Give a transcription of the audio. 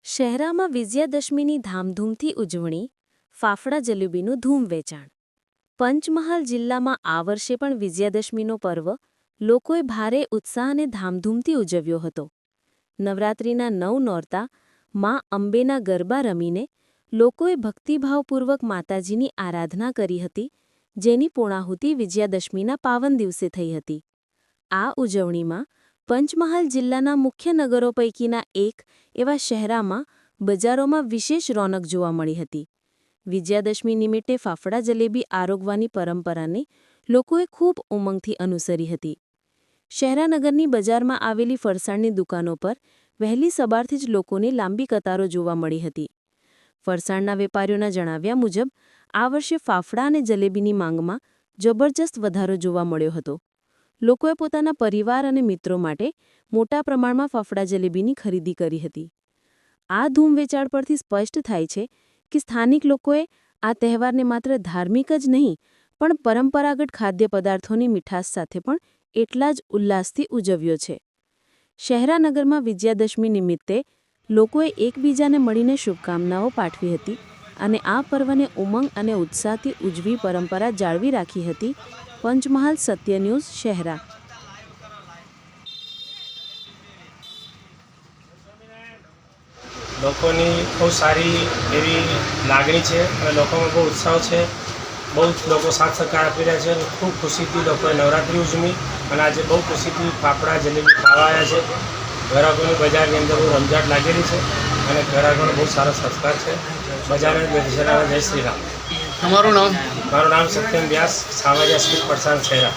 શહેરામાં વિજયાદશમીની ધામધૂમથી ઉજવણી, ફાફડા જલેબીનું ધૂમ વેચાણ. પંચમહાલ જિલ્લામાં આ વર્ષે પણ વિજયાદશમીનો પર્વ લોકોએ ભારે ઉત્સાહ અને ધામધૂમથી ઉજવ્યો હતો. નવરાત્રિના 9 નોરતા માં અંબેના ગરબા રમીને લોકોએ ભક્તિભાવપૂર્વક માતાજીની આરાધના કરી હતી, જેની પૂર્ણાહુતિ વિજયાદશમીના પાવન દિવસે થઈ હતી. આ ઉજવણીમાં પંચમહાલ જિલ્લાના મુખ્ય નગરો પૈકીના એક એવા શહેરામાં બજારોમાં વિશેષ રોનક જોવા મળી હતી. વિજયાદશમી નિમિત્તે ફાફડા જલેબી આરોગવાની પરંપરાને લોકોએ ખૂબ ઉમંગથી અનુસરી હતી. શહેરાનગરની બજારમાં આવેલી ફરસાણની દુકાનો પર વહેલી સવારથી જ લોકોની લાંબી કતારો જોવા મળી હતી. ફરસાણના વેપારીઓના જણાવ્યા મુજબ આ વર્ષે ફાફડા અને જલેબીની માંગમાં જબરજસ્ત વધારો જોવા મળ્યો હતો. લોકોએ પોતાના પરિવાર અને મિત્રો માટે મોટા પ્રમાણમાં ફાફડા જલેબીની ખરીદી કરી હતી. આ ધૂમ વેચાણ પરથી સ્પષ્ટ થાય છે કે સ્થાનિક લોકોએ આ તહેવારને માત્ર ધાર્મિક જ નહીં પણ પરંપરાગત ખાદ્ય પદાર્થોની મીઠાશ સાથે પણ એટલા જ ઉલ્લાસથી ઉજવ્યો છે. શહેરાનગરમાં વિજયાદશમી નિમિત્તે લોકોએ એકબીજાને મળીને શુભકામનાઓ પાઠવી હતી અને આ પર્વને ઉમંગ અને ઉત્સાહથી ઉજવી પરંપરા જાળવી રાખી હતી. પંચમહાલ સત્ય ન્યૂઝ શહેરા. લોકોની બહુ સારી એવી લાગણી છે અને લોકોમાં બહુ ઉત્સાહ છે. બહુ જ લોકો સાથ સહકાર આપી રહ્યા છે અને ખૂબ ખુશીથી લોકોએ નવરાત્રિ ઉજવી અને આજે બહુ ખુશીથી ફાફડા જલેબી ખાવા આવ્યા છે. ગ્રાહકોની બજારની અંદર બહુ રમઝાટ લાગેલી છે અને ગ્રાહકોનો બહુ સારો સત્કાર છે. બજાર જય શ્રી રામ. તમારું નામ? મારું નામ સત્યમ વ્યાસ, સામાજિક સ્કૂલ પડસાણ શહેરા.